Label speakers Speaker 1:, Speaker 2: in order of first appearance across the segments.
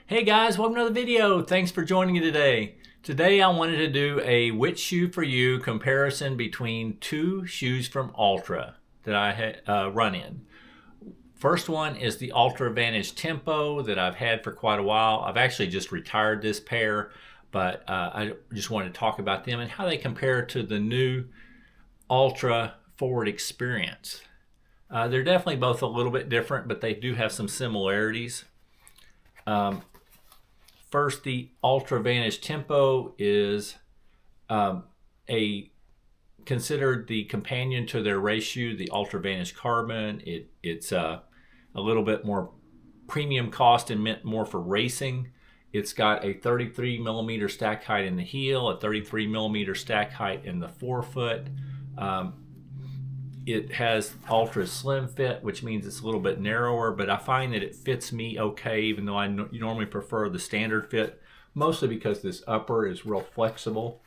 Speaker 1: Hey guys, welcome to the video. Thanks for joining me today. Today I wanted to do a which shoe for you comparison between two shoes from Altra that I run in. First one is the Altra Vanish Tempo that I've had for quite a while. I've actually just retired this pair, but I just wanted to talk about them and how they compare to the new Altra Forward Experience. They're definitely both a little bit different, but they do have some similarities. First, the Altra Vanish Tempo is considered the companion to their race shoe, the Altra Vanish Carbon. It's a little bit more premium cost and meant more for racing. It's got a 33 millimeter stack height in the heel, a 33 millimeter stack height in the forefoot. It has ultra slim fit, which means it's a little bit narrower, but I find that it fits me okay, even though I normally prefer the standard fit, mostly because this upper is real flexible,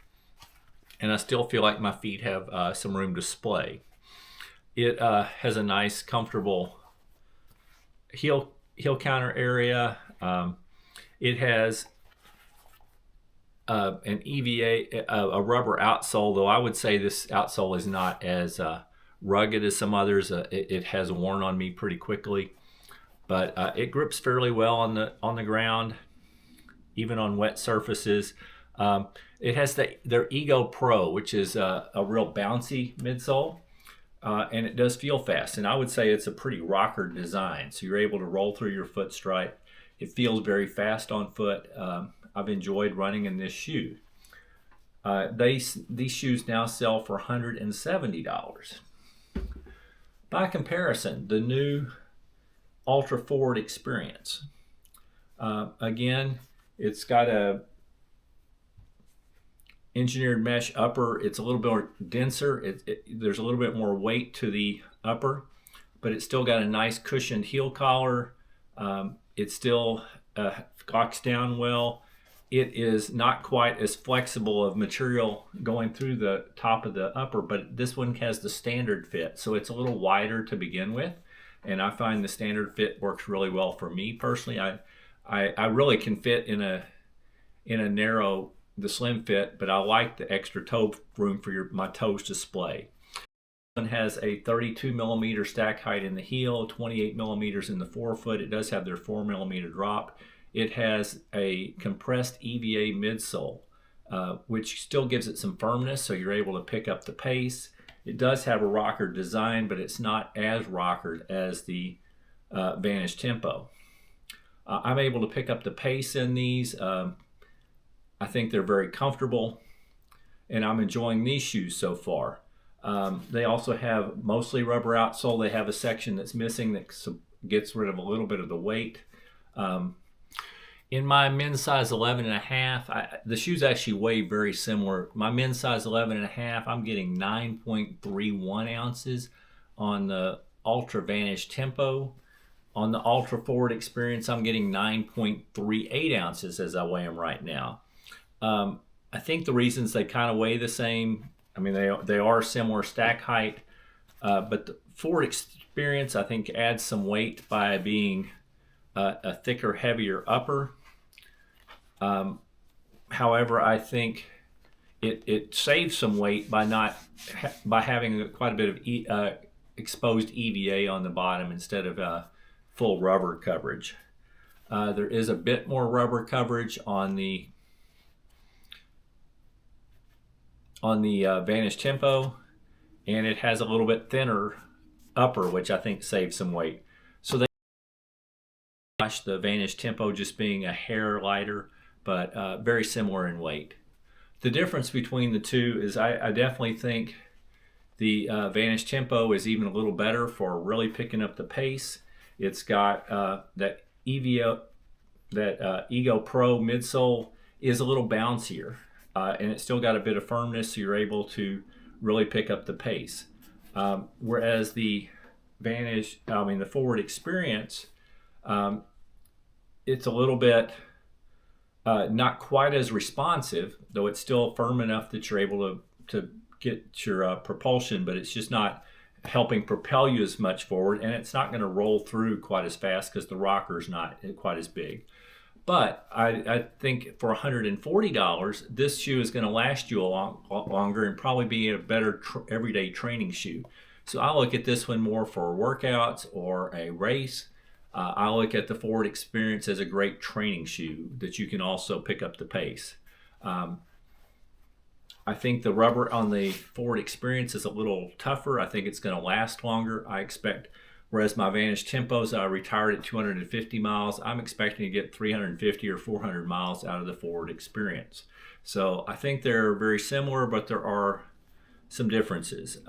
Speaker 1: and I still feel like my feet have some room to splay. It has a nice, comfortable heel counter area. It has an EVA, a rubber outsole, though I would say this outsole is not as rugged as some others. It has worn on me pretty quickly, but it grips fairly well on the ground, even on wet surfaces. It has their Ego Pro, which is a real bouncy midsole, and it does feel fast. And I would say it's a pretty rocker design, so you're able to roll through your foot stripe. It feels very fast on foot. I've enjoyed running in this shoe. These shoes now sell for $170. By comparison, the new Altra Forward Experience. Again, it's got a engineered mesh upper. It's a little bit more denser. There's a little bit more weight to the upper, but it's still got a nice cushioned heel collar. It still locks down well. It is not quite as flexible of material going through the top of the upper, but this one has the standard fit, so it's a little wider to begin with, and I find the standard fit works really well for me personally. I really can fit in a narrow, the slim fit, but I like the extra toe room for my toes to splay. This one has a 32 millimeter stack height in the heel, 28 millimeters in the forefoot. It does have their 4 millimeter drop. It has a compressed EVA midsole, which still gives it some firmness, so you're able to pick up the pace. It does have a rocker design, but it's not as rockered as the Vanish Tempo. I'm able to pick up the pace in these. I think they're very comfortable, and I'm enjoying these shoes so far. They also have mostly rubber outsole. They have a section that's missing that gets rid of a little bit of the weight. In my men's size 11 and a half, the shoes actually weigh very similar. My men's size 11 and a half, I'm getting 9.31 ounces on the Altra Vanish Tempo. On the Altra Forward Experience, I'm getting 9.38 ounces as I weigh them right now. I think the reasons they kind of weigh the same, I mean, they are similar stack height, but the Forward Experience, I think, adds some weight by being a thicker, heavier upper. However, I think it saves some weight by having quite a bit of exposed EVA on the bottom instead of full rubber coverage. There is a bit more rubber coverage on the Vanish Tempo, and it has a little bit thinner upper, which I think saves some weight. So they the Vanish Tempo just being a hair lighter, but very similar in weight. The difference between the two is I definitely think the Vanish Tempo is even a little better for really picking up the pace. It's got that Ego Pro midsole is a little bouncier, and it's still got a bit of firmness, so you're able to really pick up the pace. Whereas the Forward Experience, it's a little bit not quite as responsive, though it's still firm enough that you're able to get your propulsion, but it's just not helping propel you as much forward, and it's not going to roll through quite as fast because the rocker is not quite as big. But I think for $140, this shoe is going to last you a lot longer and probably be a better everyday training shoe. So I look at this one more for workouts or a race. I look at the Forward Experience as a great training shoe that you can also pick up the pace. I think the rubber on the Forward Experience is a little tougher. I think it's going to last longer. I expect, whereas my Vanish Tempos, I retired at 250 miles, I'm expecting to get 350 or 400 miles out of the Forward Experience. So I think they're very similar, but there are some differences.